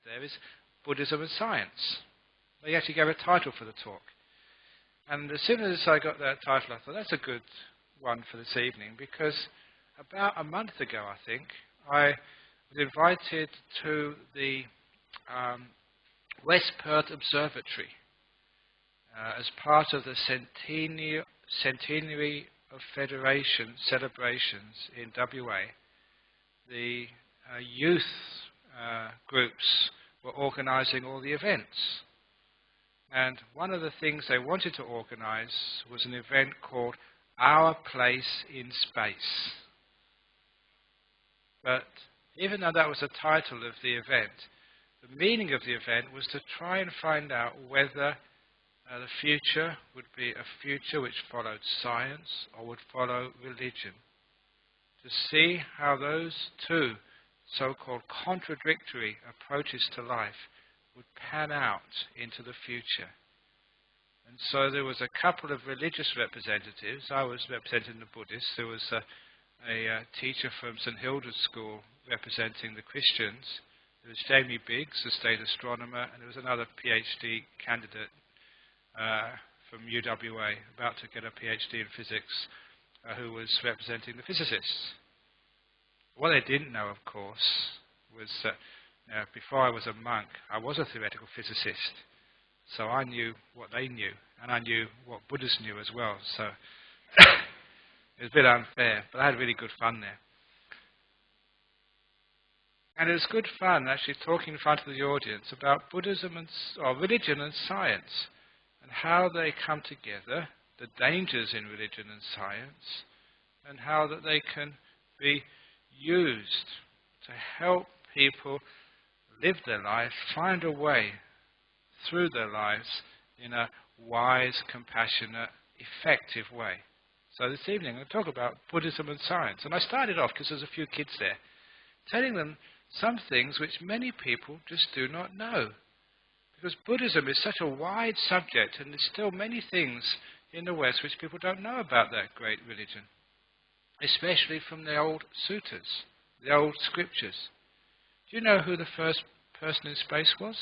there is Buddhism and Science. They actually gave a title for the talk. And as soon as I got that title, I thought, that's a good one for this evening, because about a month ago, I think, I was invited to the West Perth Observatory as part of the centenary of Federation celebrations in WA. The youth groups were organising all the events. And one of the things they wanted to organise was an event called Our Place in Space. But even though that was the title of the event, the meaning of the event was to try and find out whether the future would be a future which followed science or would follow religion. To see how those two so-called contradictory approaches to life would pan out into the future. And so there was a couple of religious representatives. I was representing the Buddhists. There was a teacher from St Hilda's School representing the Christians. There was Jamie Biggs, the state astronomer, and there was another PhD candidate from UWA, about to get a PhD in physics, who was representing the physicists. What they didn't know, of course, was that before I was a monk, I was a theoretical physicist. So I knew what they knew, and I knew what Buddhists knew as well. So it was a bit unfair, but I had really good fun there. And it was good fun actually talking in front of the audience about Buddhism or religion and science, and how they come together, the dangers in religion and science, and how that they can be used to help people live their life, find a way through their lives in a wise, compassionate, effective way. So this evening I'm going to talk about Buddhism and science. And I started off, because there's a few kids there, telling them some things which many people just do not know. Because Buddhism is such a wide subject, and there's still many things in the West which people don't know about that great religion, especially from the old suttas, the old scriptures. Do you know who the first person in space was?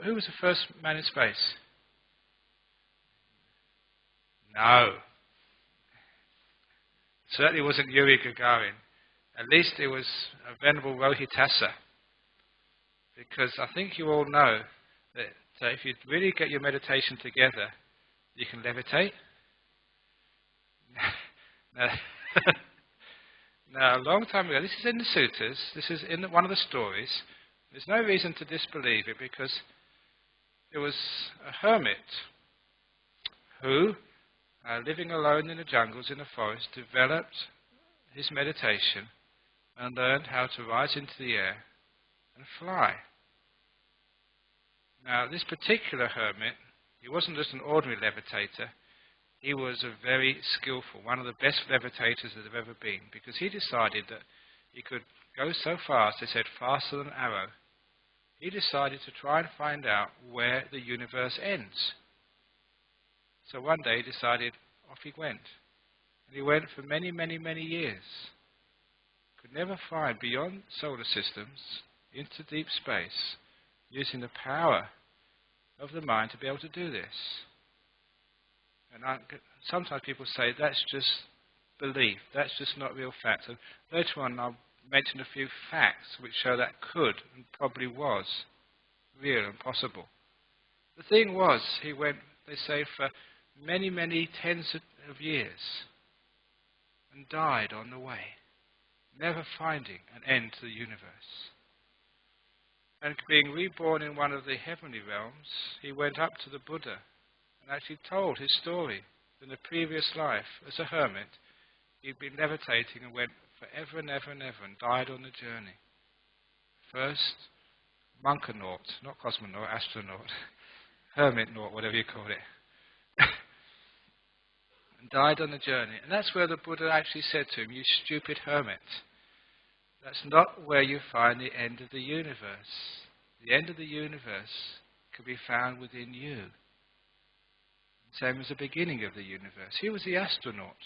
Who was the first man in space? No. Certainly wasn't Yuri Gagarin. At least it was a Venerable Rohitasa. Because I think you all know that if you really get your meditation together, you can levitate. Now, a long time ago, this is in the suttas, this is in one of the stories. There's no reason to disbelieve it, because it was a hermit who, living alone in the jungles, in the forest, developed his meditation and learned how to rise into the air and fly. Now, this particular hermit, he wasn't just an ordinary levitator. He was a very skillful, one of the best levitators that have ever been, because he decided that he could go so fast, they said faster than an arrow. He decided to try and find out where the universe ends. So one day he decided, off he went. And he went for many, many, many years. Could never find beyond solar systems, into deep space, using the power of the mind to be able to do this. And sometimes people say that's just belief, that's just not real facts. And later on I'll mention a few facts which show that could and probably was real and possible. The thing was, he went, they say, for many, many tens of years and died on the way, never finding an end to the universe. And being reborn in one of the heavenly realms, he went up to the Buddha and actually told his story. In the previous life, as a hermit, he'd been levitating and went forever and ever and ever and died on the journey. First, monkonaut, not cosmonaut, astronaut, hermitnaut, whatever you call it. And died on the journey. And that's where the Buddha actually said to him, you stupid hermit, that's not where you find the end of the universe. The end of the universe can be found within you. Same as the beginning of the universe. He was the astronaut.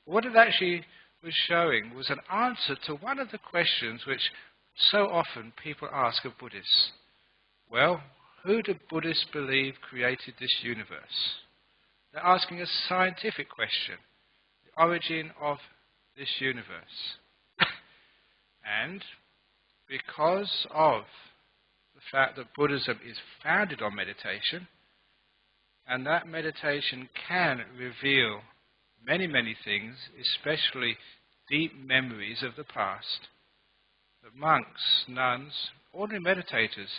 What it actually was showing was an answer to one of the questions which So often people ask of Buddhists, well, who do Buddhists believe created this universe? They're asking a scientific question, the origin of this universe. And because of the fact that Buddhism is founded on meditation, and that meditation can reveal many, many things, especially deep memories of the past, that monks, nuns, ordinary meditators,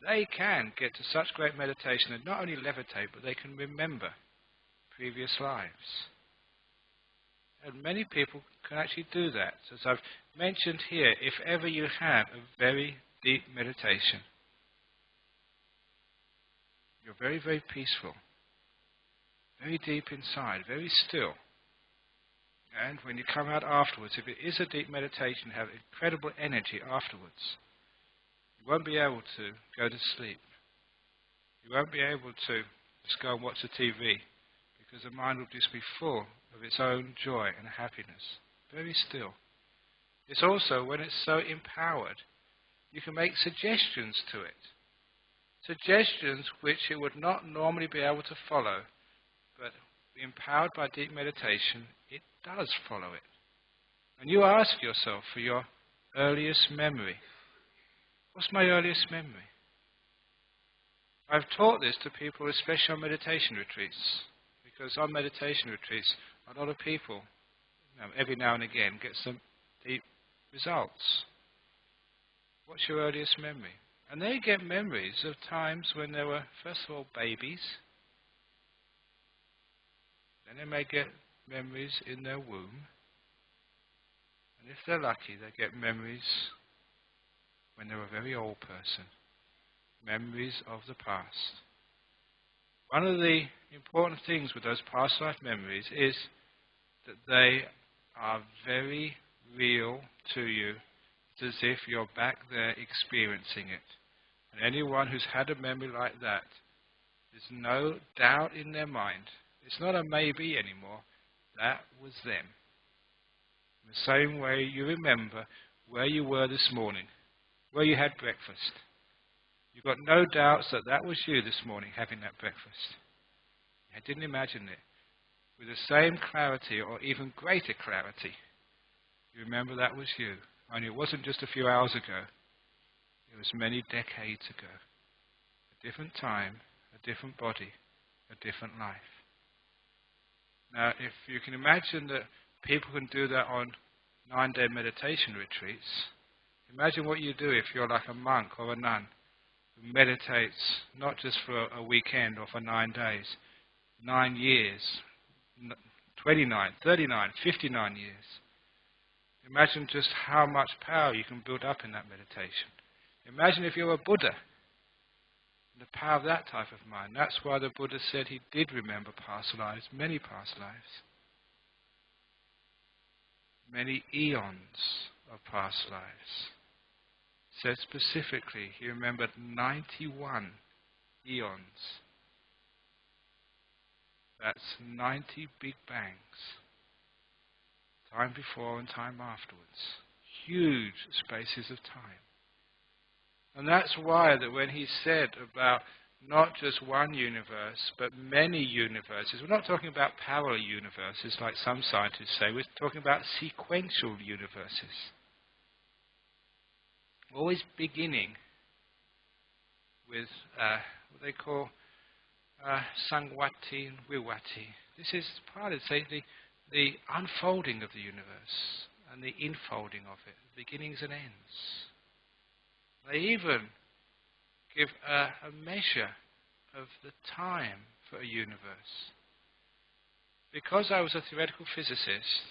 they can get to such great meditation and not only levitate, but they can remember previous lives. And many people can actually do that. As I've mentioned here, if ever you have a very deep meditation, you're very, very peaceful, very deep inside, very still. And when you come out afterwards, if it is a deep meditation, you have incredible energy afterwards. You won't be able to go to sleep. You won't be able to just go and watch the TV, because the mind will just be full of its own joy and happiness. Very still. It's also, when it's so empowered, you can make suggestions to it. Suggestions which it would not normally be able to follow, but empowered by deep meditation, it does follow it. And you ask yourself for your earliest memory. What's my earliest memory? I've taught this to people, especially on meditation retreats, because on meditation retreats, a lot of people, every now and again, get some deep results. What's your earliest memory? And they get memories of times when they were, first of all, babies. Then they may get memories in their womb. And if they're lucky, they get memories when they were a very old person. Memories of the past. One of the important things with those past life memories is that they are very real to you. It's as if you're back there experiencing it. And anyone who's had a memory like that, there's no doubt in their mind. It's not a maybe anymore. That was them. In the same way you remember where you were this morning, where you had breakfast. You've got no doubts that that was you this morning having that breakfast. I didn't imagine it. With the same clarity or even greater clarity, you remember that was you. Only it wasn't just a few hours ago. It was many decades ago. A different time, a different body, a different life. Now, if you can imagine that people can do that on 9-day meditation retreats, imagine what you do if you're like a monk or a nun who meditates not just for a weekend or for 9 days, 9 years, 29, 39, 59 years. Imagine just how much power you can build up in that meditation. Imagine if you're a Buddha, the power of that type of mind. That's why the Buddha said he did remember past lives, many past lives. Many eons of past lives. Said specifically, he remembered 91 eons. That's 90 big bangs. Time before and time afterwards. Huge spaces of time. And that's why that when he said about not just one universe, but many universes, we're not talking about parallel universes like some scientists say, we're talking about sequential universes. Always beginning with what they call Sangwati and Viwati. This is part of, say, the unfolding of the universe and the infolding of it, beginnings and ends. They even give a measure of the time for a universe. Because I was a theoretical physicist,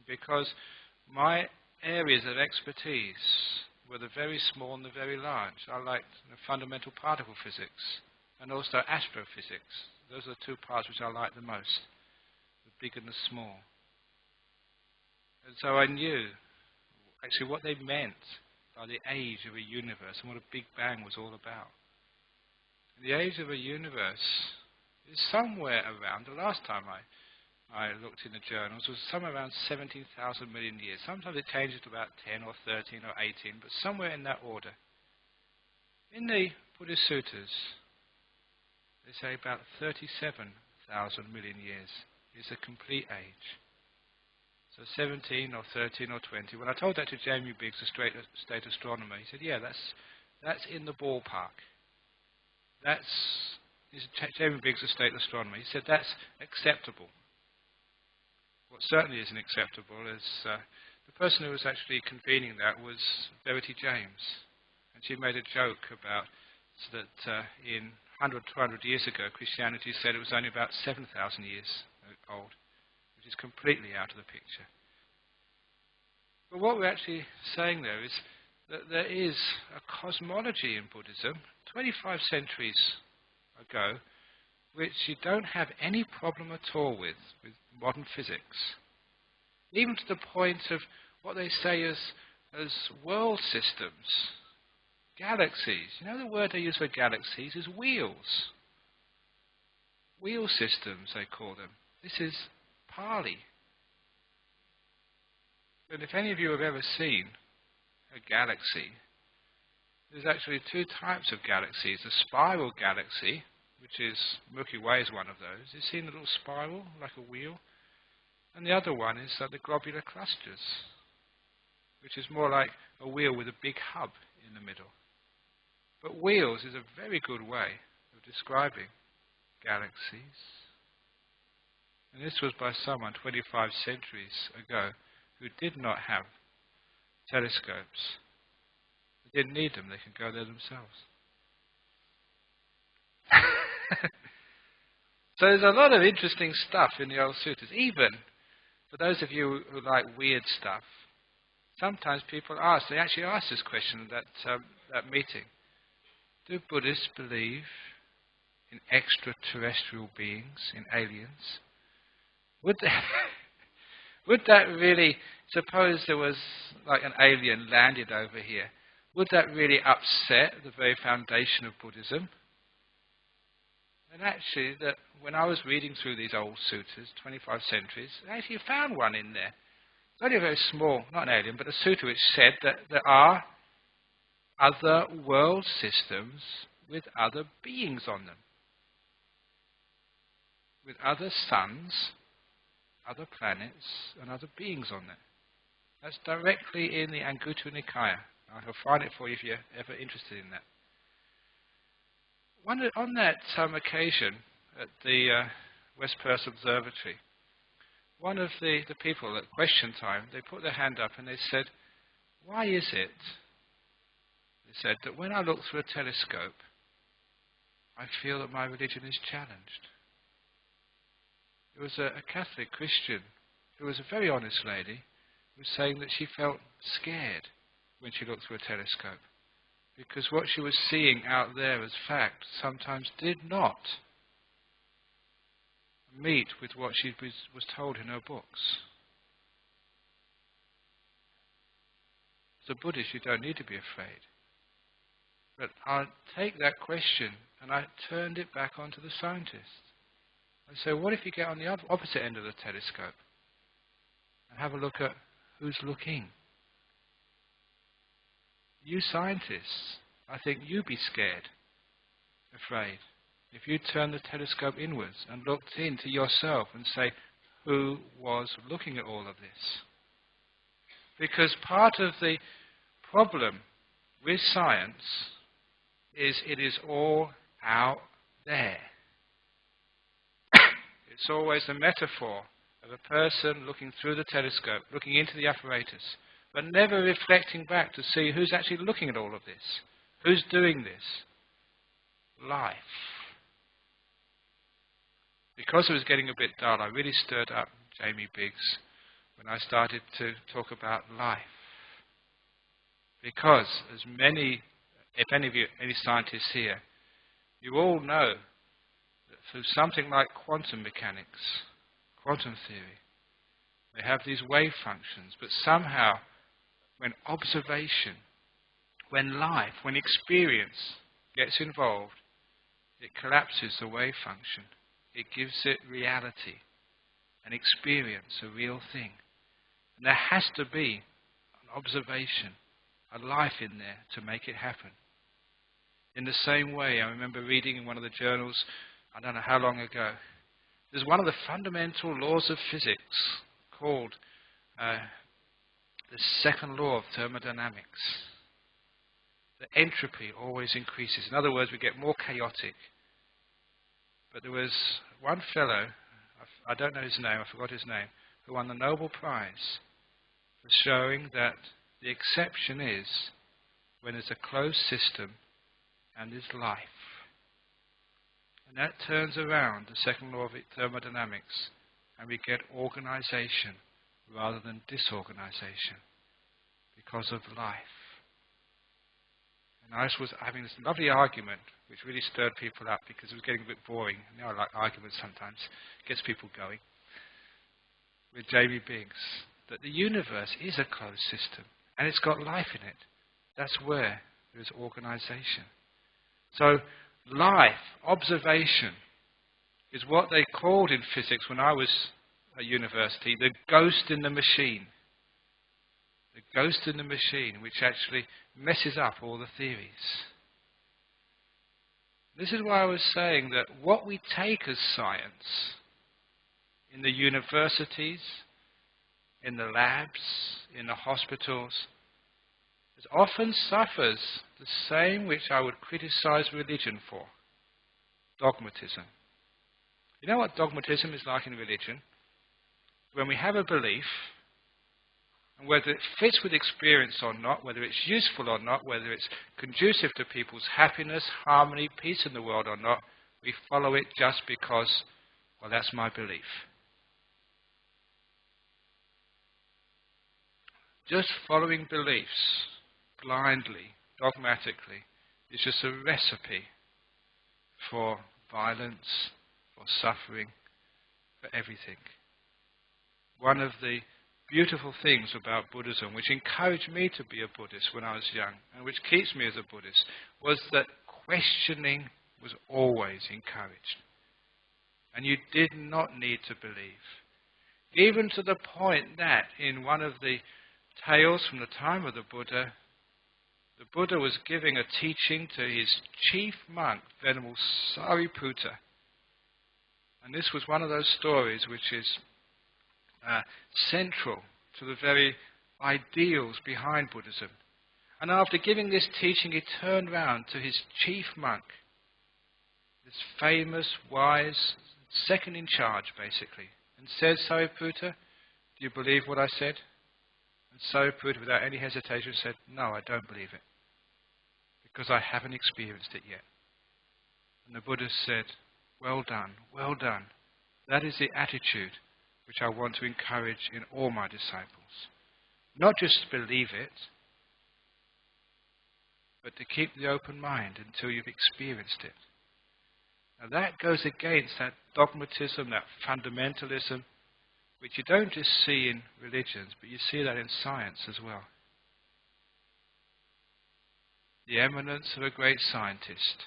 because my areas of expertise were the very small and the very large. I liked fundamental particle physics and also astrophysics. Those are the two parts which I liked the most, the big and the small. And so I knew actually what they meant by the age of a universe and what a Big Bang was all about. And the age of a universe is somewhere around, the last time I looked in the journals, was somewhere around 17,000 million years. Sometimes it changes to about 10 or 13 or 18, but somewhere in that order. In the Buddhist sutras, they say about 37,000 million years is a complete age. So 17 or 13 or 20. When I told that to Jamie Biggs, the state astronomer, he said, yeah, that's in the ballpark. Jamie Biggs, the state astronomer, he said that's acceptable. What certainly isn't acceptable is the person who was actually convening that was Verity James. And she made a joke about that in 100, 200 years ago, Christianity said it was only about 7,000 years old, which is completely out of the picture. But what we're actually saying there is that there is a cosmology in Buddhism, 25 centuries ago, which you don't have any problem at all with modern physics. Even to the point of what they say as world systems, galaxies. You know the word they use for galaxies is wheels. Wheel systems, they call them. This is Pali. But if any of you have ever seen a galaxy, there's actually two types of galaxies. A spiral galaxy, which is Milky Way is one of those. You've seen a little spiral, like a wheel. And the other one is like the globular clusters, which is more like a wheel with a big hub in the middle. But wheels is a very good way of describing galaxies. And this was by someone 25 centuries ago who did not have telescopes. They didn't need them, they could go there themselves. So there's a lot of interesting stuff in the old sutras. Even for those of you who like weird stuff, sometimes people ask, they actually asked this question at that meeting. Do Buddhists believe in extraterrestrial beings, in aliens? Would that really, suppose there was like an alien landed over here, would that really upset the very foundation of Buddhism? And actually, that when I was reading through these old sutras, 25 centuries, I actually found one in there. It's only a very small, not an alien, but a sutra which said that there are other world systems with other beings on them. With other suns, other planets, and other beings on them. That's directly in the Anguttara Nikaya. I'll find it for you if you're ever interested in that. On that occasion at the West Perth Observatory, one of the people at question time, they put their hand up and they said, why is it, they said, that when I look through a telescope, I feel that my religion is challenged? It was a Catholic Christian who was a very honest lady who was saying that she felt scared when she looked through a telescope, because what she was seeing out there as fact sometimes did not meet with what she was told in her books. As a Buddhist, you don't need to be afraid. But I take that question and I turned it back onto the scientists. I say, what if you get on the opposite end of the telescope and have a look at who's looking? You scientists, I think you'd be scared, afraid, if you turned the telescope inwards and looked into yourself and say, who was looking at all of this? Because part of the problem with science is it is all out there. It's always a metaphor of a person looking through the telescope, looking into the apparatus, but never reflecting back to see who's actually looking at all of this. Who's doing this? Life. Because it was getting a bit dull, I really stirred up Jamie Biggs when I started to talk about life. Because as many, if any of you, any scientists here, you all know that through something like quantum mechanics, quantum theory, they have these wave functions, but somehow when observation, when life, when experience gets involved, it collapses the wave function. It gives it reality. and experience a real thing. And there has to be an observation, a life in there to make it happen. In the same way, I remember reading in one of the journals, I don't know how long ago, there's one of the fundamental laws of physics called the second law of thermodynamics. The entropy always increases. In other words, we get more chaotic. But there was one fellow, I don't know his name, I forgot his name, who won the Nobel Prize for showing that the exception is when there's a closed system and there's life. And that turns around the second law of thermodynamics, and we get organization rather than disorganization because of life. And I was having this lovely argument which really stirred people up because it was getting a bit boring. You know, I like arguments sometimes. It gets people going. With J.B. Biggs, that the universe is a closed system and it's got life in it. That's where there is organization. So life, observation, is what they called in physics when I was at university, the ghost in the machine. The ghost in the machine, which actually messes up all the theories. This is why I was saying that what we take as science in the universities, in the labs, in the hospitals, it often suffers the same which I would criticize religion for: dogmatism. You know what dogmatism is like in religion? When we have a belief, and whether it fits with experience or not, whether it's useful or not, whether it's conducive to people's happiness, harmony, peace in the world or not, we follow it just because, well, that's my belief. Just following beliefs blindly, dogmatically, is just a recipe for violence, for suffering, for everything. One of the beautiful things about Buddhism, which encouraged me to be a Buddhist when I was young, and which keeps me as a Buddhist, was that questioning was always encouraged. And you did not need to believe. Even to the point that in one of the tales from the time of the Buddha was giving a teaching to his chief monk, Venerable Sariputta. And this was one of those stories which is central to the very ideals behind Buddhism. And after giving this teaching, he turned round to his chief monk, this famous, wise, second in charge, basically, and said, Sariputta, do you believe what I said? And Sariputta, without any hesitation, said, no, I don't believe it, because I haven't experienced it yet. And the Buddha said, well done, well done. That is the attitude which I want to encourage in all my disciples. Not just to believe it, but to keep the open mind until you've experienced it. Now that goes against that dogmatism, that fundamentalism, which you don't just see in religions, but you see that in science as well. The eminence of a great scientist,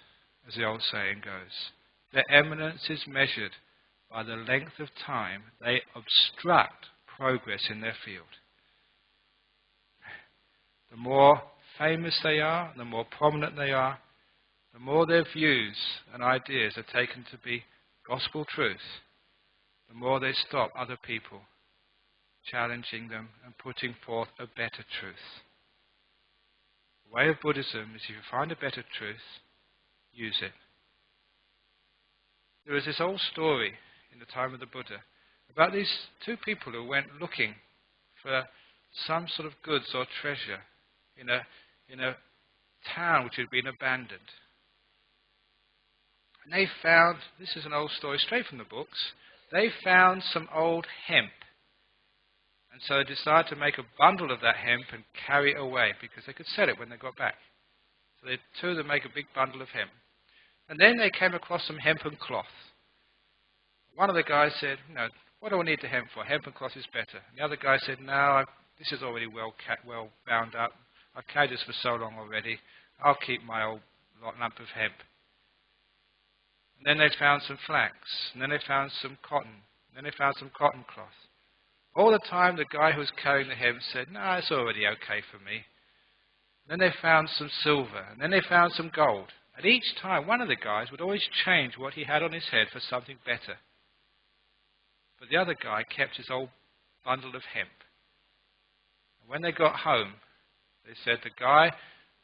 as the old saying goes, their eminence is measured by the length of time they obstruct progress in their field. The more famous they are, the more prominent they are, the more their views and ideas are taken to be gospel truth, the more they stop other people challenging them and putting forth a better truth. The way of Buddhism is if you find a better truth, use it. There was this old story in the time of the Buddha about these two people who went looking for some sort of goods or treasure in a town which had been abandoned. And they found, this is an old story straight from the books, they found some old hemp. And so they decided to make a bundle of that hemp and carry it away because they could sell it when they got back. So they two of them make a big bundle of hemp. And then they came across some hempen cloth. One of the guys said, no, what do I need the hemp for? Hempen cloth is better. And the other guy said, no, this is already well bound up. I've carried this for so long already. I'll keep my old lump of hemp. And then they found some flax. And then they found some cotton. And Then they found some cotton cloth. All the time the guy who was carrying the hemp said, "No, it's already okay for me." Then they found some silver, and then they found some gold. And each time, one of the guys would always change what he had on his head for something better. But the other guy kept his old bundle of hemp. And when they got home, they said the guy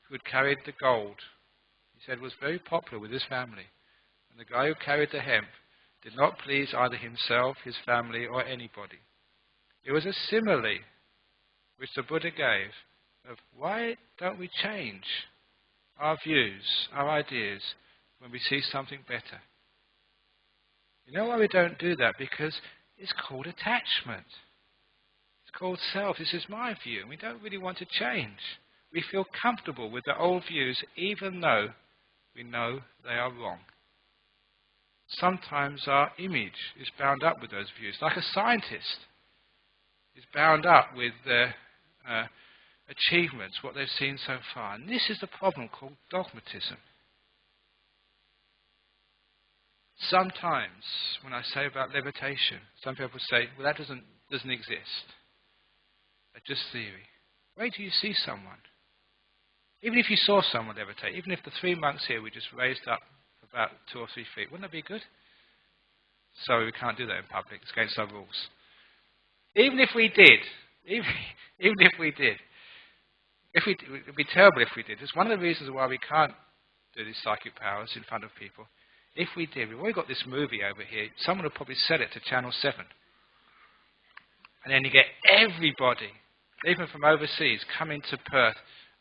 who had carried the gold, he said, was very popular with his family. And the guy who carried the hemp did not please either himself, his family, or anybody. It was a simile which the Buddha gave of why don't we change our views, our ideas, when we see something better? You know why we don't do that? Because it's called attachment. It's called self. This is my view, and we don't really want to change. We feel comfortable with the old views, even though we know they are wrong. Sometimes our image is bound up with those views, like a scientist is bound up with their achievements, what they've seen so far. And this is the problem called dogmatism. Sometimes, when I say about levitation, some people say, well, that doesn't exist. It's just theory. Wait till you see someone. Even if you saw someone levitate, even if the 3 monks here we just raised up about 2 or 3 feet, wouldn't that be good? Sorry, we can't do that in public. It's against our rules. Even if we did, it would be terrible if we did. It's one of the reasons why we can't do these psychic powers in front of people. If we did, we've already got this movie over here. Someone would probably sell it to Channel 7. And then you get everybody, even from overseas, coming to Perth,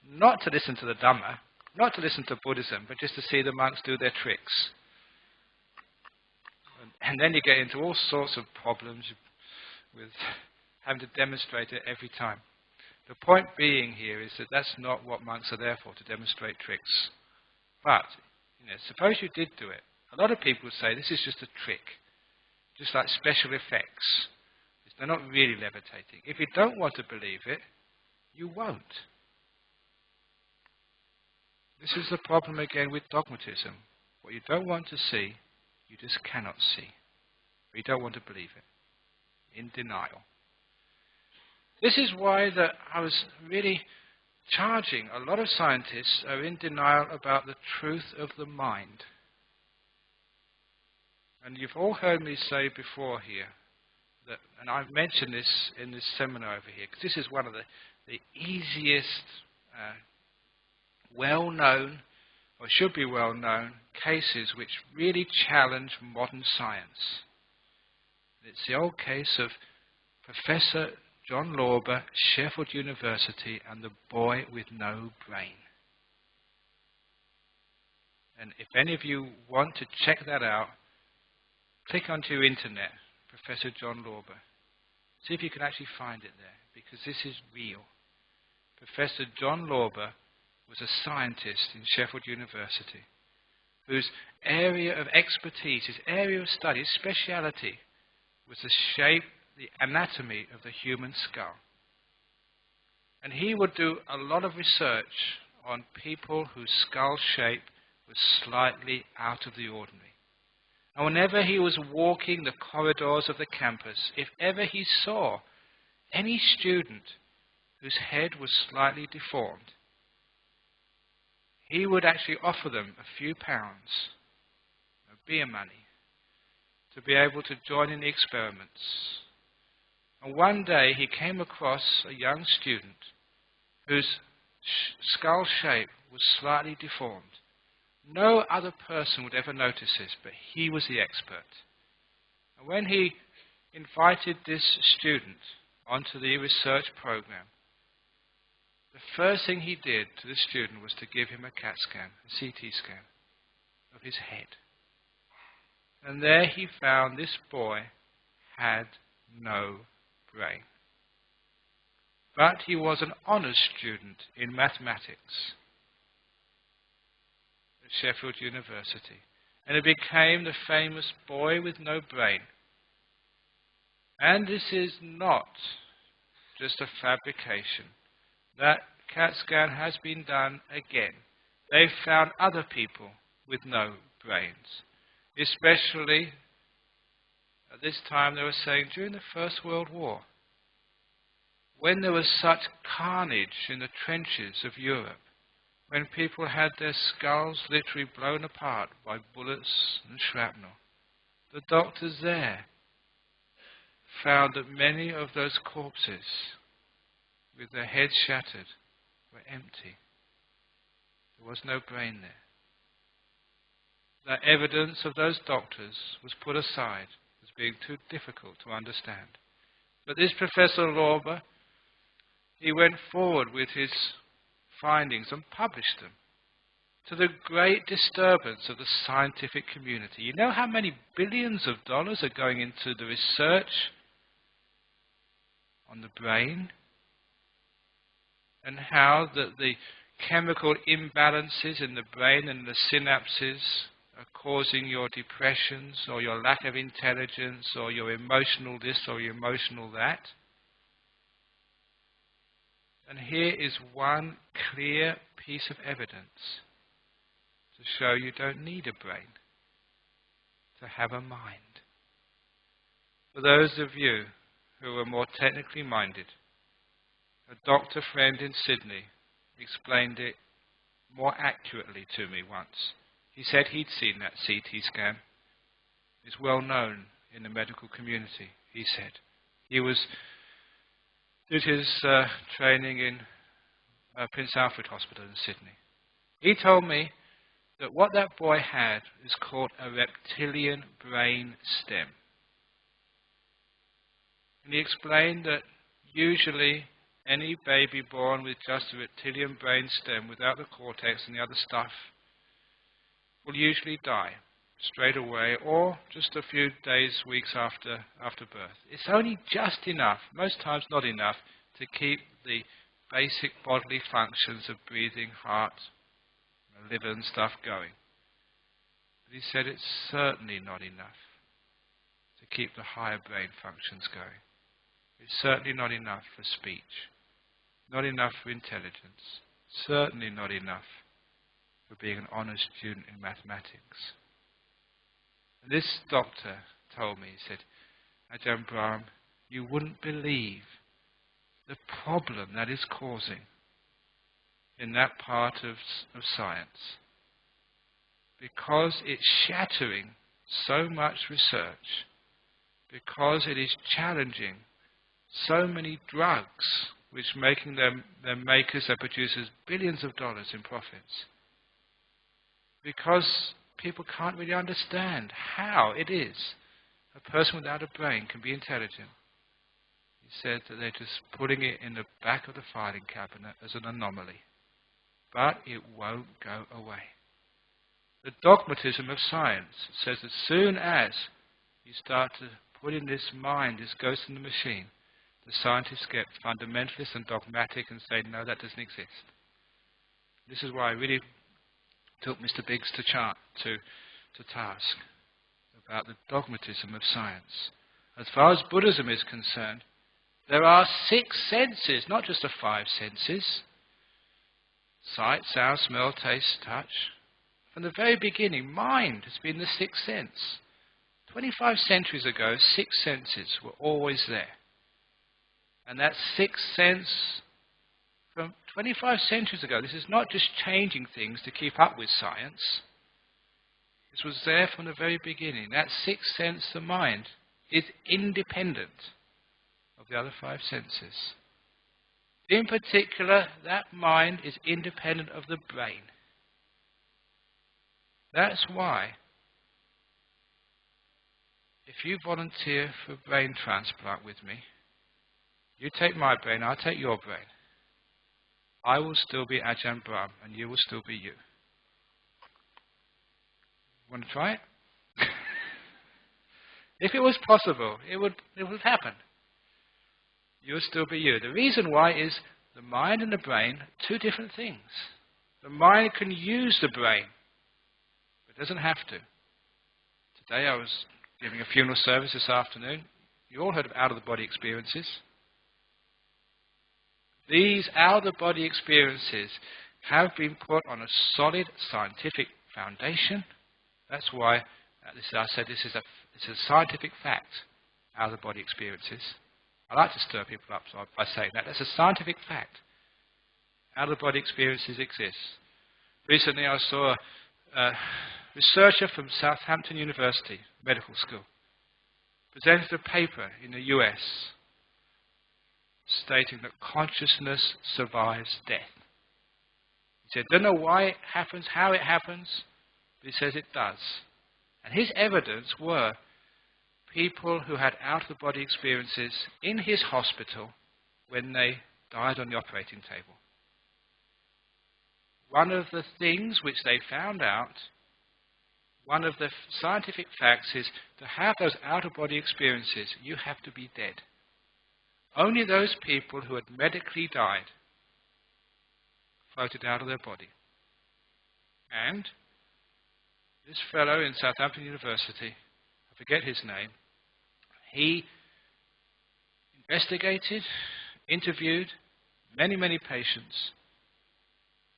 not to listen to the Dhamma, not to listen to Buddhism, but just to see the monks do their tricks. And then you get into all sorts of problems with having to demonstrate it every time. The point being here is that that's not what monks are there for, to demonstrate tricks. But, suppose you did do it. A lot of people would say this is just a trick, just like special effects. They're not really levitating. If you don't want to believe it, you won't. This is the problem again with dogmatism. What you don't want to see, you just cannot see. Or you don't want to believe it. In denial. This is why that I was really charging a lot of scientists are in denial about the truth of the mind. And you've all heard me say before here, that, and I've mentioned this in this seminar over here, because this is one of the easiest, well-known, or should be well-known, cases which really challenge modern science. It's the old case of Professor John Lorber, Sheffield University, and the boy with no brain. And if any of you want to check that out, click onto your internet, Professor John Lorber. See if you can actually find it there, because this is real. Professor John Lorber was a scientist in Sheffield University, whose area of expertise, his area of study, his speciality, was the shape, the anatomy of the human skull. And he would do a lot of research on people whose skull shape was slightly out of the ordinary. And whenever he was walking the corridors of the campus, if ever he saw any student whose head was slightly deformed, he would actually offer them a few pounds of beer money to be able to join in the experiments. And one day he came across a young student whose skull shape was slightly deformed. No other person would ever notice this, but he was the expert. And when he invited this student onto the research program, the first thing he did to the student was to give him a CAT scan, a CT scan of his head. And there he found this boy had no brain. But he was an honours student in mathematics at Sheffield University. And he became the famous boy with no brain. And this is not just a fabrication. That CAT scan has been done again. They've found other people with no brains, especially At this time they were saying during the First World War, when there was such carnage in the trenches of Europe, when people had their skulls literally blown apart by bullets and shrapnel, the doctors there found that many of those corpses, with their heads shattered, were empty. There was no brain there. The evidence of those doctors was put aside as being too difficult to understand. But this Professor Lorber, he went forward with his findings and published them, to the great disturbance of the scientific community. You know how many billions of dollars are going into the research on the brain, and how that the chemical imbalances in the brain and the synapses are causing your depressions or your lack of intelligence or your emotional this or your emotional that. And here is one clear piece of evidence to show you don't need a brain to have a mind. For those of you who are more technically minded, a doctor friend in Sydney explained it more accurately to me once. He said he'd seen that CT scan. It's well known in the medical community, he said. He did his training in Prince Alfred Hospital in Sydney. He told me that what that boy had is called a reptilian brain stem. And he explained that usually any baby born with just a reptilian brain stem without the cortex and the other stuff will usually die straight away or just a few days, weeks after birth. It's only just enough, most times not enough, to keep the basic bodily functions of breathing, heart, liver and stuff going. But he said it's certainly not enough to keep the higher brain functions going. It's certainly not enough for speech, not enough for intelligence, certainly not enough for being an honest student in mathematics. And this doctor told me, he said, Ajahn Brahm, you wouldn't believe the problem that is causing in that part of science, because it's shattering so much research, because it is challenging so many drugs, which making them their makers, their producers, billions of dollars in profits, because people can't really understand how it is a person without a brain can be intelligent. He said that they're just putting it in the back of the filing cabinet as an anomaly. But it won't go away. The dogmatism of science says as soon as you start to put in this mind, this ghost in the machine, the scientists get fundamentalist and dogmatic and say, no, that doesn't exist. This is why I really took Mr. Biggs to task about the dogmatism of science. As far as Buddhism is concerned, there are 6 senses, not just the 5 senses. Sight, sound, smell, taste, touch. From the very beginning, mind has been the 6th sense. 25 centuries ago, 6 senses were always there. And that 6th sense, from 25 centuries ago, this is not just changing things to keep up with science. This was there from the very beginning. That 6th sense, the mind, is independent of the other 5 senses. In particular, that mind is independent of the brain. That's why, if you volunteer for a brain transplant with me, you take my brain, I'll take your brain. I will still be Ajahn Brahm, and you will still be you. Want to try it? If it was possible, it would happen. You will still be you. The reason why is the mind and the brain are 2 different things. The mind can use the brain, but it doesn't have to. Today I was giving a funeral service this afternoon. You all heard of out-of-the-body experiences. These out-of-the-body experiences have been put on a solid scientific foundation. That's why I said this is a scientific fact, out-of-the-body experiences. I like to stir people up by saying that. That's a scientific fact. Out-of-the-body experiences exist. Recently I saw a researcher from Southampton University Medical School presented a paper in the US stating that consciousness survives death. He said, don't know why it happens, how it happens, but he says it does. And his evidence were people who had out-of-the-body experiences in his hospital when they died on the operating table. One of the things which they found out, one of the scientific facts is to have those out-of-body experiences, you have to be dead. Only those people who had medically died floated out of their body. And this fellow in Southampton University, I forget his name, he investigated, interviewed many, many patients,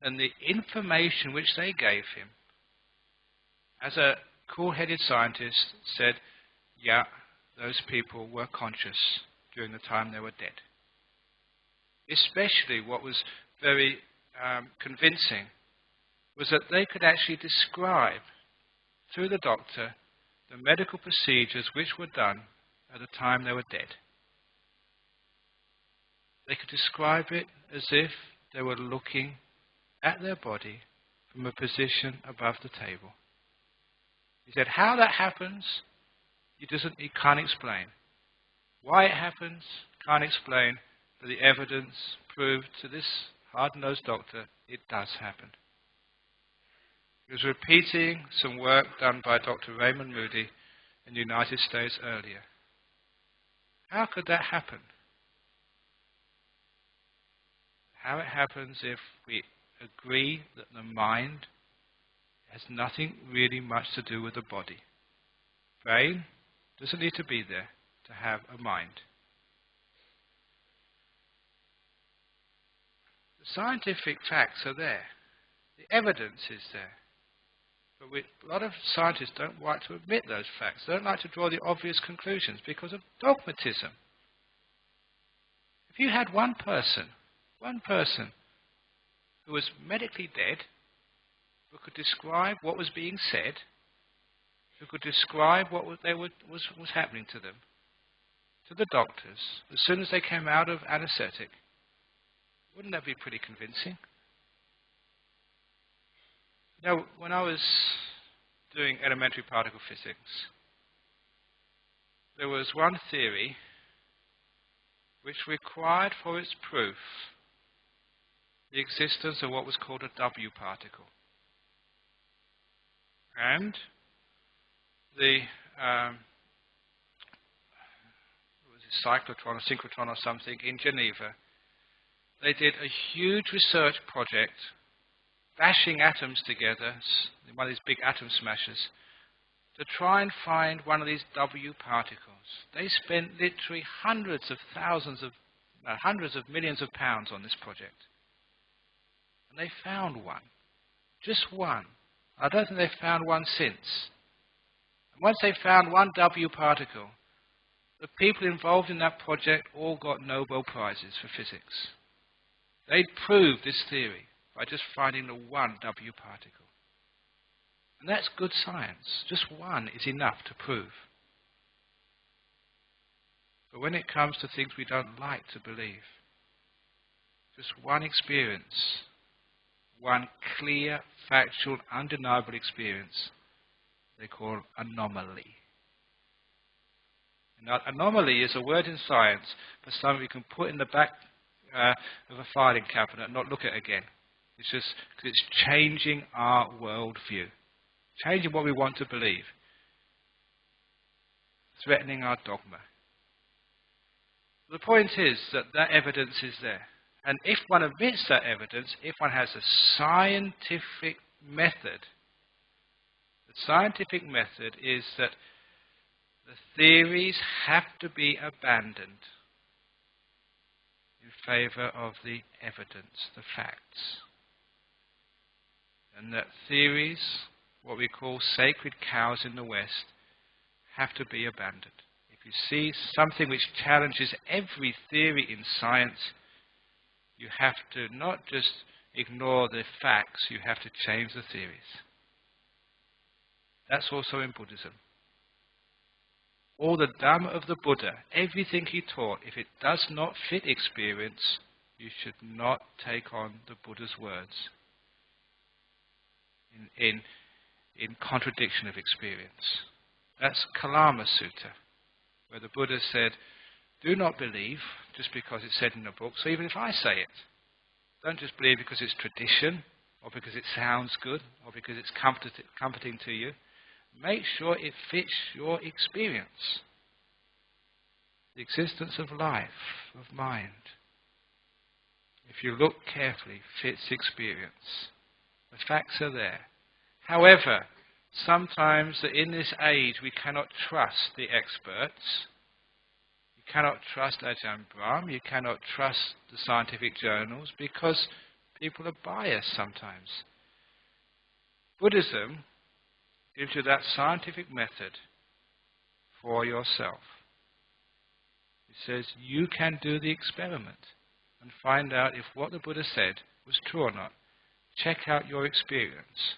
and the information which they gave him, as a cool-headed scientist, said, yeah, those people were conscious during the time they were dead. Especially what was very convincing was that they could actually describe through the doctor the medical procedures which were done at the time they were dead. They could describe it as if they were looking at their body from a position above the table. He said, how that happens, he can't explain. Why it happens, can't explain, but the evidence proved to this hard-nosed doctor it does happen. He was repeating some work done by Dr. Raymond Moody in the United States earlier. How could that happen? How it happens if we agree that the mind has nothing really much to do with the body. Brain doesn't need to be there to have a mind. The scientific facts are there. The evidence is there. But a lot of scientists don't like to admit those facts. They don't like to draw the obvious conclusions because of dogmatism. If you had one person who was medically dead, who could describe what was being said, who could describe what was happening to them, to the doctors, as soon as they came out of anesthetic, wouldn't that be pretty convincing? Now, when I was doing elementary particle physics, there was one theory which required for its proof the existence of what was called a W particle. And the cyclotron or synchrotron or something in Geneva, they did a huge research project bashing atoms together, one of these big atom smashers, to try and find one of these W particles. They spent literally hundreds of millions of pounds on this project. And they found one. Just one. I don't think they've found one since. And once they found one W particle, the people involved in that project all got Nobel Prizes for physics. They'd proved this theory by just finding the one W particle. And that's good science. Just one is enough to prove. But when it comes to things we don't like to believe, just one experience, one clear, factual, undeniable experience, they call anomaly. Now, anomaly is a word in science for something you can put in the back of a filing cabinet and not look at again. It's just because it's changing our worldview, changing what we want to believe, threatening our dogma. The point is that that evidence is there. And if one admits that evidence, if one has a scientific method, the scientific method is that the theories have to be abandoned in favor of the evidence, the facts. And that theories what we call sacred cows in the West have to be abandoned. If you see something which challenges every theory in science, you have to not just ignore the facts, you have to change the theories. That's also in Buddhism. All the Dharma of the Buddha, everything he taught, if it does not fit experience, you should not take on the Buddha's words in contradiction of experience. That's Kalama Sutta, where the Buddha said, do not believe just because it's said in the book, so even if I say it, don't just believe because it's tradition, or because it sounds good, or because it's comforting to you. Make sure it fits your experience. The existence of life, of mind, if you look carefully, fits experience. The facts are there. However, sometimes in this age we cannot trust the experts. You cannot trust Ajahn Brahma, you cannot trust the scientific journals because people are biased sometimes. Buddhism gives you that scientific method for yourself. It says you can do the experiment and find out if what the Buddha said was true or not. Check out your experience.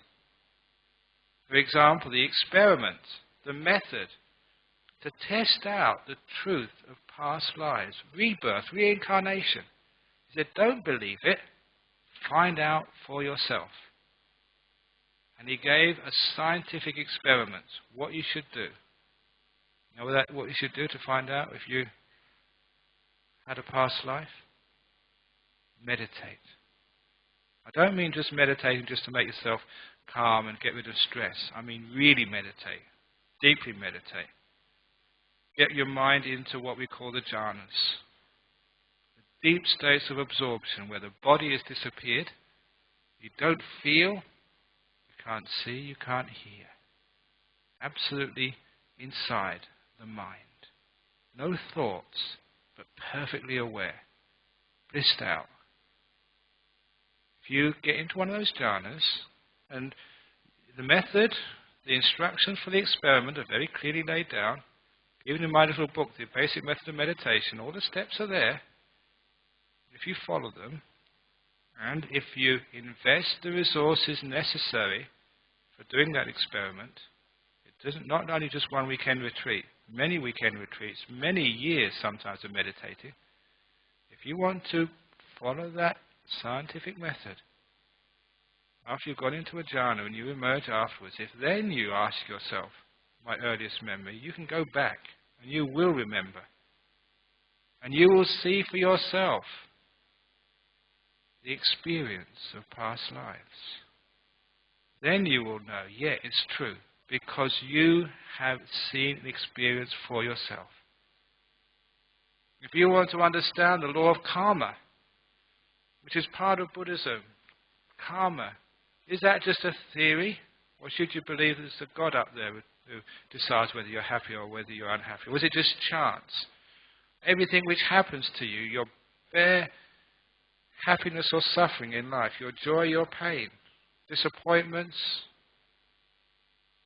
For example, the experiment, the method to test out the truth of past lives, rebirth, reincarnation. He said, don't believe it, find out for yourself. And he gave a scientific experiment, what you should do. You know what you should do to find out if you had a past life? Meditate. I don't mean just meditating just to make yourself calm and get rid of stress. I mean really meditate, deeply meditate. Get your mind into what we call the jhanas, the deep states of absorption where the body has disappeared, you don't feel, you can't see, you can't hear. Absolutely inside the mind. No thoughts, but perfectly aware, blissed out. If you get into one of those jhanas, and the method, the instructions for the experiment are very clearly laid down, even in my little book, The Basic Method of Meditation, all the steps are there. If you follow them, and if you invest the resources necessary for doing that experiment, it doesn't not only just one weekend retreat, many weekend retreats, many years sometimes of meditating. If you want to follow that scientific method, after you've gone into a jhana and you emerge afterwards, if then you ask yourself, my earliest memory, you can go back and you will remember. And you will see for yourself the experience of past lives. Then you will know, yeah, it's true, because you have seen and experienced for yourself. If you want to understand the law of karma, which is part of Buddhism, karma, is that just a theory? Or should you believe there's a God up there who decides whether you're happy or whether you're unhappy? Or is it just chance? Everything which happens to you, your bare happiness or suffering in life, your joy, your pain, disappointments,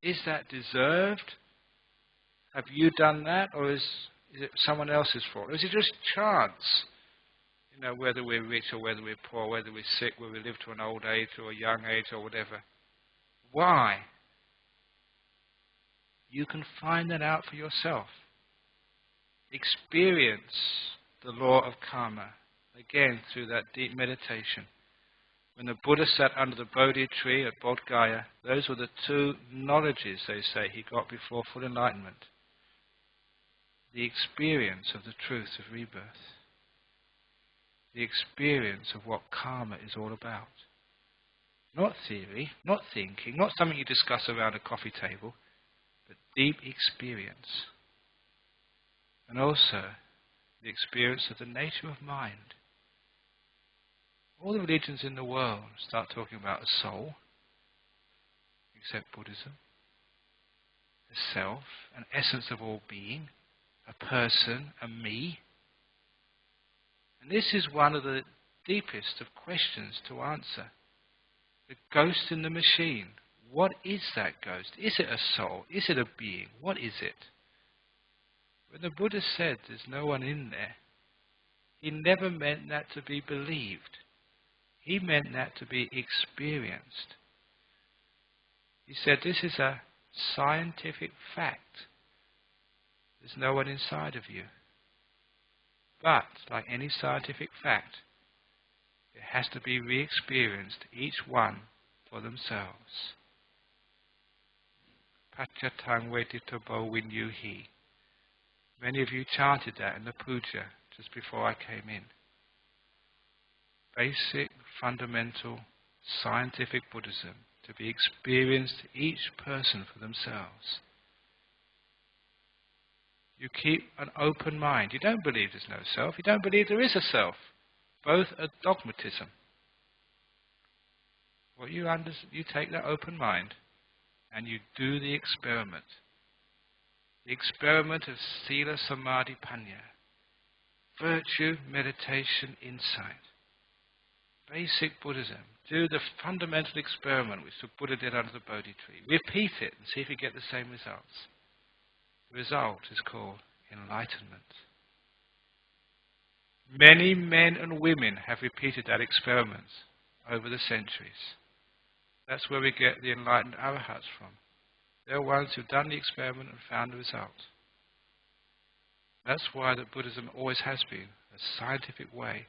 is that deserved? Have you done that? Or is it someone else's fault? Or is it just chance? You know, whether we're rich or whether we're poor, whether we're sick, whether we live to an old age or a young age or whatever. Why? You can find that out for yourself. Experience the law of karma, again through that deep meditation. When the Buddha sat under the Bodhi tree at Bodh Gaya, those were the two knowledges, they say, he got before full enlightenment. The experience of the truth of rebirth. The experience of what karma is all about. Not theory, not thinking, not something you discuss around a coffee table, but deep experience. And also the experience of the nature of mind. All the religions in the world start talking about a soul, except Buddhism, a self, an essence of all being, a person, a me. And this is one of the deepest of questions to answer. The ghost in the machine. what is that ghost? Is it a soul? Is it a being? What is it? When the Buddha said there's no one in there, he never meant that to be believed. He meant that to be experienced. He said this is a scientific fact. There's no one inside of you. But, like any scientific fact, it has to be re-experienced, each one for themselves. Pachatang veditabo vinyuhi. Many of you chanted that in the puja just before I came in. Basic, fundamental, scientific Buddhism to be experienced each person for themselves. You keep an open mind. You don't believe there's no self. You don't believe there is a self. Both are dogmatism. What you take that open mind and you do the experiment. The experiment of Sila Samadhi Panya. Virtue, meditation, insight. Basic Buddhism. Do the fundamental experiment which the Buddha did under the Bodhi tree. Repeat it and see if you get the same results. The result is called enlightenment. Many men and women have repeated that experiment over the centuries. That's where we get the enlightened arahats from. They're ones who've done the experiment and found the result. That's why that Buddhism always has been a scientific way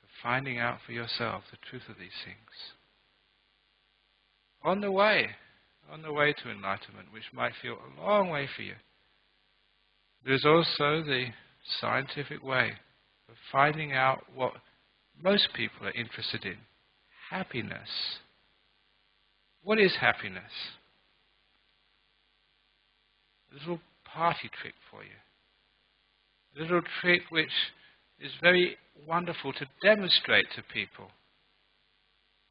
of finding out for yourself the truth of these things. On the way to enlightenment, which might feel a long way for you, there's also the scientific way of finding out what most people are interested in. Happiness. What is happiness? A little party trick for you. A little trick which is very wonderful to demonstrate to people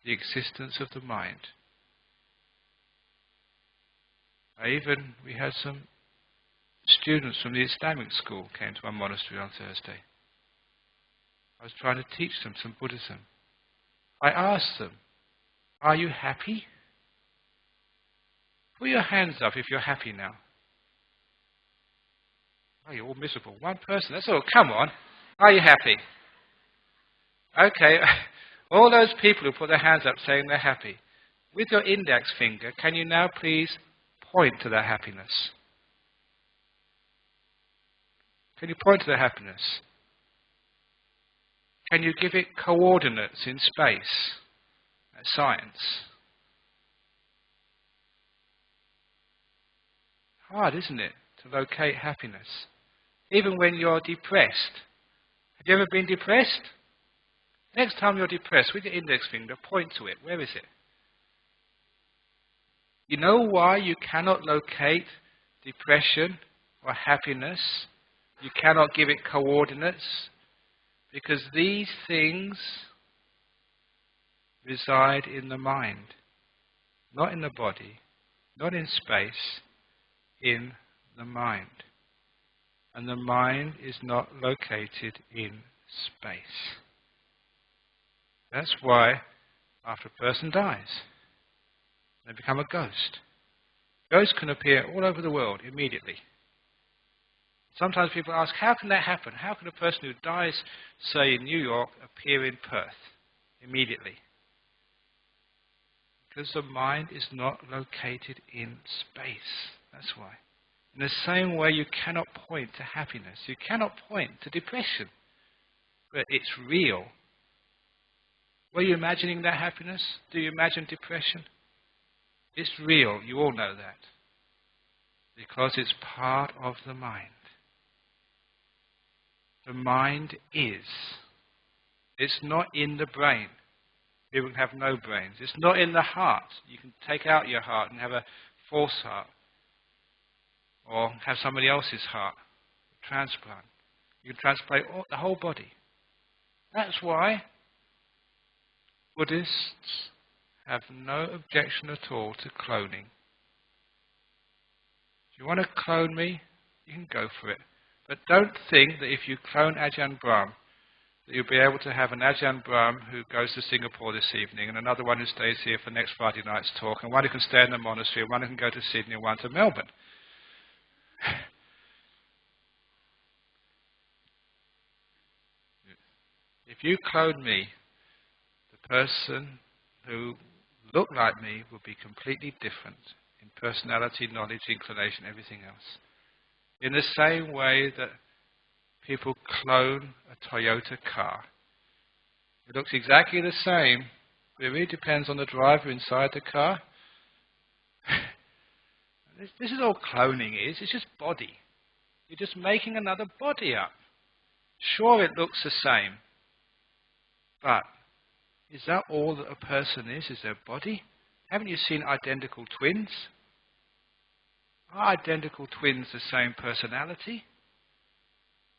the existence of the mind. We had some students from the Islamic school came to my monastery on Thursday. I was trying to teach them some Buddhism. I asked them, are you happy? Put your hands up if you're happy now. Oh, you're all miserable. One person, that's all. Come on. Are you happy? Okay. All those people who put their hands up saying they're happy. With your index finger, can you now please point to their happiness? Can you point to their happiness? Can you give it coordinates in space? That's science. Hard, isn't it, to locate happiness? Even when you're depressed. Have you ever been depressed? Next time you're depressed, with your index finger, point to it. Where is it? You know why you cannot locate depression or happiness? You cannot give it coordinates? Because these things reside in the mind, not in the body, not in space, in the mind. And the mind is not located in space. That's why after a person dies, they become a ghost. Ghosts can appear all over the world immediately. Sometimes people ask, how can that happen? How can a person who dies, say, in New York, appear in Perth immediately? Because the mind is not located in space. That's why. In the same way you cannot point to happiness. You cannot point to depression. But it's real. Were you imagining that happiness? Do you imagine depression? It's real. You all know that. Because it's part of the mind. The mind is. It's not in the brain. People have no brains. It's not in the heart. You can take out your heart and have a false heart. Or have somebody else's heart. Transplant. You can transplant the whole body. That's why Buddhists have no objection at all to cloning. If you want to clone me, you can go for it. But don't think that if you clone Ajahn Brahm, that you'll be able to have an Ajahn Brahm who goes to Singapore this evening, and another one who stays here for next Friday night's talk, and one who can stay in the monastery, and one who can go to Sydney, and one to Melbourne. If you clone me, the person who looked like me will be completely different in personality, knowledge, inclination, everything else. In the same way that people clone a Toyota car. It looks exactly the same, but it really depends on the driver inside the car. This is all cloning is. It's just body. You're just making another body up. Sure, it looks the same, but is that all that a person is their body? Haven't you seen identical twins? Are identical twins the same personality?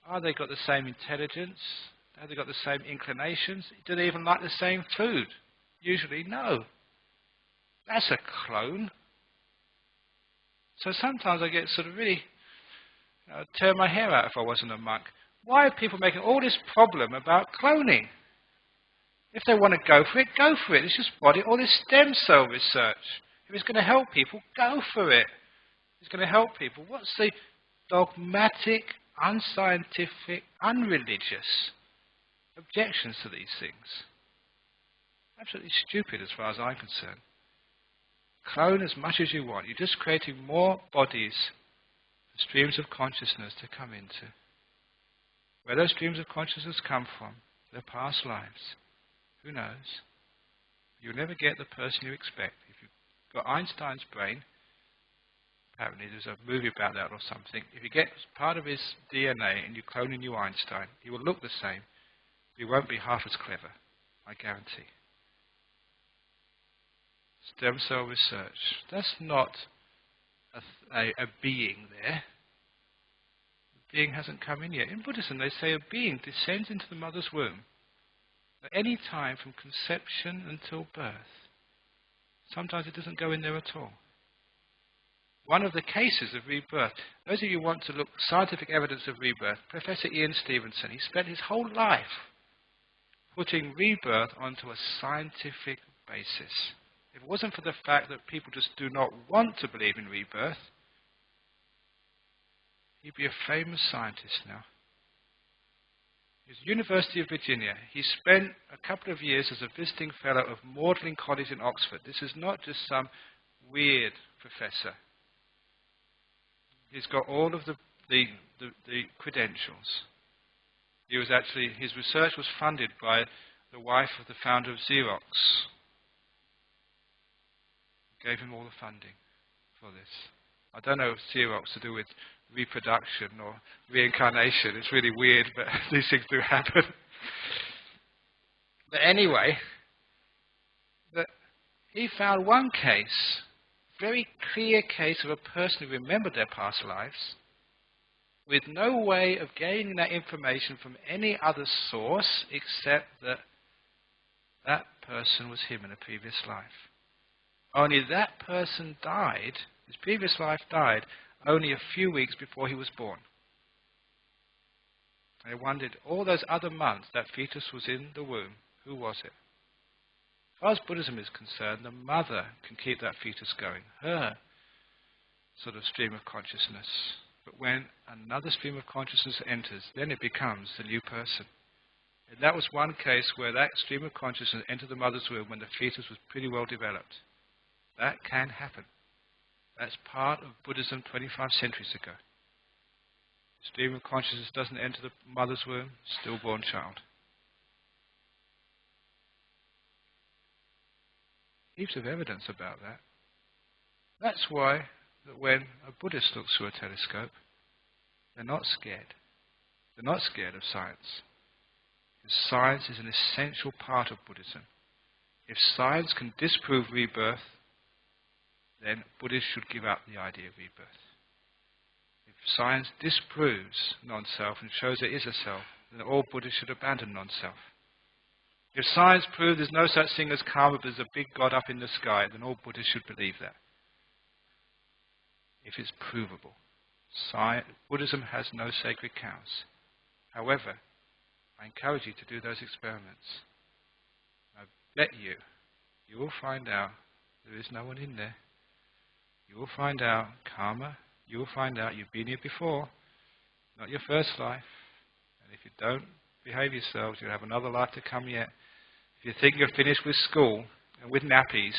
Are they got the same intelligence? Have they got the same inclinations? Do they even like the same food? Usually no. That's a clone. So sometimes I get sort of really tear my hair out if I wasn't a monk. Why are people making all this problem about cloning? If they want to go for it, go for it. It's just body, all this stem cell research. If it's going to help people, go for it. If it's going to help people. What's the dogmatic, unscientific, unreligious objections to these things? Absolutely stupid as far as I'm concerned. Clone as much as you want. You're just creating more bodies for streams of consciousness to come into. Where those streams of consciousness come from, their past lives, who knows? You'll never get the person you expect. If you've got Einstein's brain, apparently there's a movie about that or something, if you get part of his DNA and you clone a new Einstein, he will look the same, but he won't be half as clever, I guarantee. Stem cell research, that's not a being there. The being hasn't come in yet. In Buddhism they say a being descends into the mother's womb at any time from conception until birth. Sometimes it doesn't go in there at all. One of the cases of rebirth, those of you who want to look at scientific evidence of rebirth, Professor Ian Stevenson, he spent his whole life putting rebirth onto a scientific basis. If it wasn't for the fact that people just do not want to believe in rebirth, he'd be a famous scientist now. He was at the University of Virginia. He spent a couple of years as a visiting fellow of Magdalen College in Oxford. This is not just some weird professor. He's got all of the credentials. He was actually, his research was funded by the wife of the founder of Xerox. Gave him all the funding for this. I don't know if Xerox to do with reproduction or reincarnation. It's really weird, but these things do happen. But anyway, he found one case, very clear case of a person who remembered their past lives with no way of gaining that information from any other source except that that person was him in a previous life. Only that person died, his previous life died, only a few weeks before he was born. They wondered, all those other months that fetus was in the womb, who was it? As far as Buddhism is concerned, the mother can keep that fetus going, her sort of stream of consciousness. But when another stream of consciousness enters, then it becomes the new person. And that was one case where that stream of consciousness entered the mother's womb when the fetus was pretty well developed. That can happen. That's part of Buddhism 25 centuries ago. Stream of consciousness doesn't enter the mother's womb, stillborn child. Heaps of evidence about that. That's why that when a Buddhist looks through a telescope, they're not scared. They're not scared of science. Because science is an essential part of Buddhism. If science can disprove rebirth, then Buddhists should give up the idea of rebirth. If science disproves non-self and shows there is a self, then all Buddhists should abandon non-self. If science proves there's no such thing as karma, but there's a big God up in the sky, then all Buddhists should believe that. If it's provable. Buddhism has no sacred cows. However, I encourage you to do those experiments. I bet you will find out there is no one in there. You will find out karma. You will find out you've been here before, not your first life. And if you don't behave yourselves, you'll have another life to come yet. If you think you're finished with school and with nappies,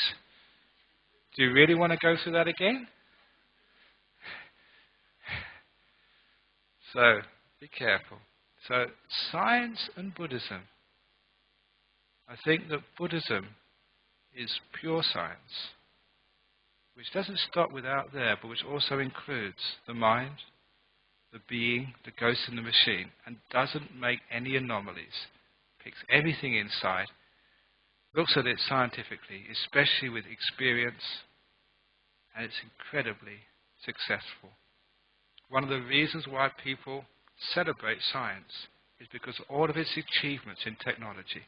do you really want to go through that again? So, be careful. So, science and Buddhism. I think that Buddhism is pure science, which doesn't stop with out there, but which also includes the mind, the being, the ghost in the machine, and doesn't make any anomalies. Picks everything inside, looks at it scientifically, especially with experience, and it's incredibly successful. One of the reasons why people celebrate science is because of all of its achievements in technology.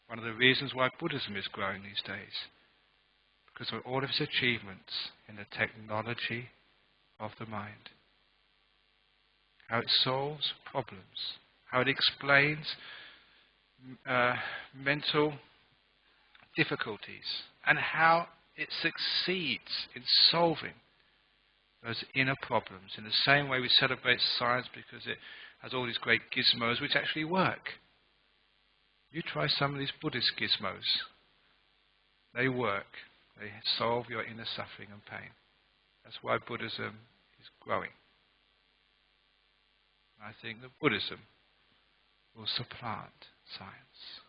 One of the reasons why Buddhism is growing these days, because of all of its achievements in the technology of the mind. How it solves problems, how it explains mental difficulties, and how it succeeds in solving those inner problems in the same way we celebrate science because it has all these great gizmos which actually work. You try some of these Buddhist gizmos. They work. They solve your inner suffering and pain. That's why Buddhism is growing. I think that Buddhism will supplant science.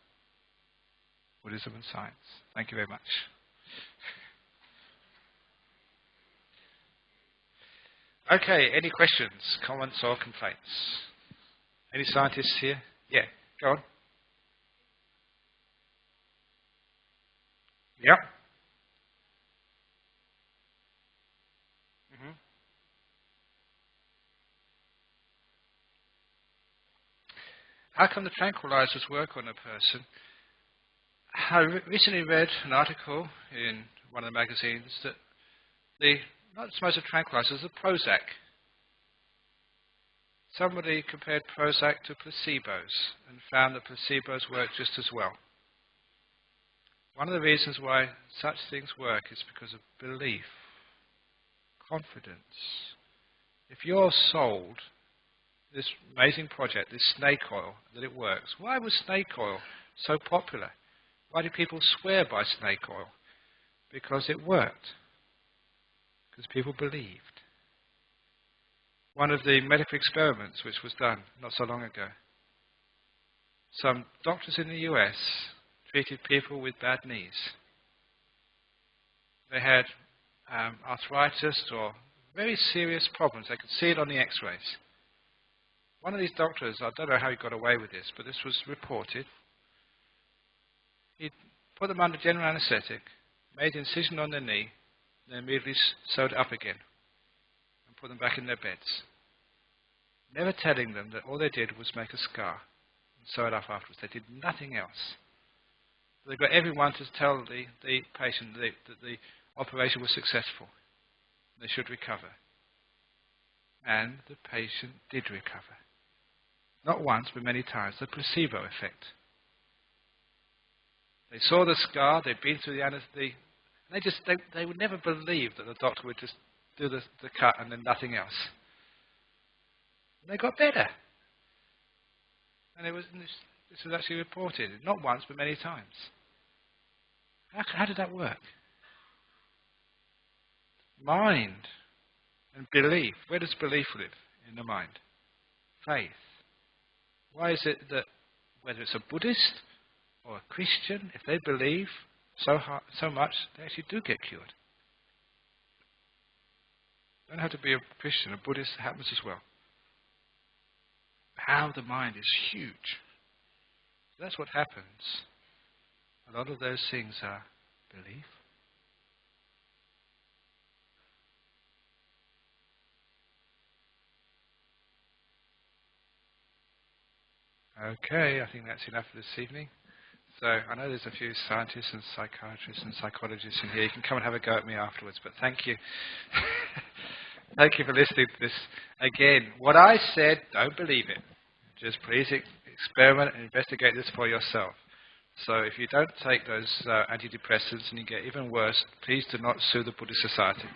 Buddhism and science. Thank you very much. Okay, any questions, comments or complaints? Any scientists here? Yeah, go on. Yep. Mm-hmm. How come the tranquilizers work on a person? I recently read an article in one of the magazines that not so much the tranquilizers, the Prozac. Somebody compared Prozac to placebos and found that placebos work just as well. One of the reasons why such things work is because of belief, confidence. If you're sold this amazing project, this snake oil, that it works, why was snake oil so popular? Why do people swear by snake oil? Because it worked. Because people believed. One of the medical experiments which was done not so long ago, some doctors in the US treated people with bad knees. They had arthritis or very serious problems. They could see it on the x-rays. One of these doctors, I don't know how he got away with this, but this was reported. He put them under general anesthetic, made an incision on their knee, then immediately sewed it up again and put them back in their beds. Never telling them that all they did was make a scar and sew it up afterwards. They did nothing else. They got everyone to tell the patient that the operation was successful. They should recover. And the patient did recover. Not once, but many times. The placebo effect. They saw the scar, they'd been through the anesthesia. They would never believe that the doctor would just do the cut and then nothing else. And they got better. And this was actually reported, not once, but many times. How did that work? Mind and belief. Where does belief live in the mind? Faith. Why is it that whether it's a Buddhist or a Christian, if they believe so much, they actually do get cured? You don't have to be a Christian. A Buddhist happens as well. How the mind is huge. That's what happens. A lot of those things are belief. Okay, I think that's enough for this evening. So I know there's a few scientists and psychiatrists and psychologists in here. You can come and have a go at me afterwards, but thank you. Thank you for listening to this. Again, what I said, don't believe it. Just please experiment and investigate this for yourself. So if you don't take those antidepressants and you get even worse, please do not sue the Buddhist Society.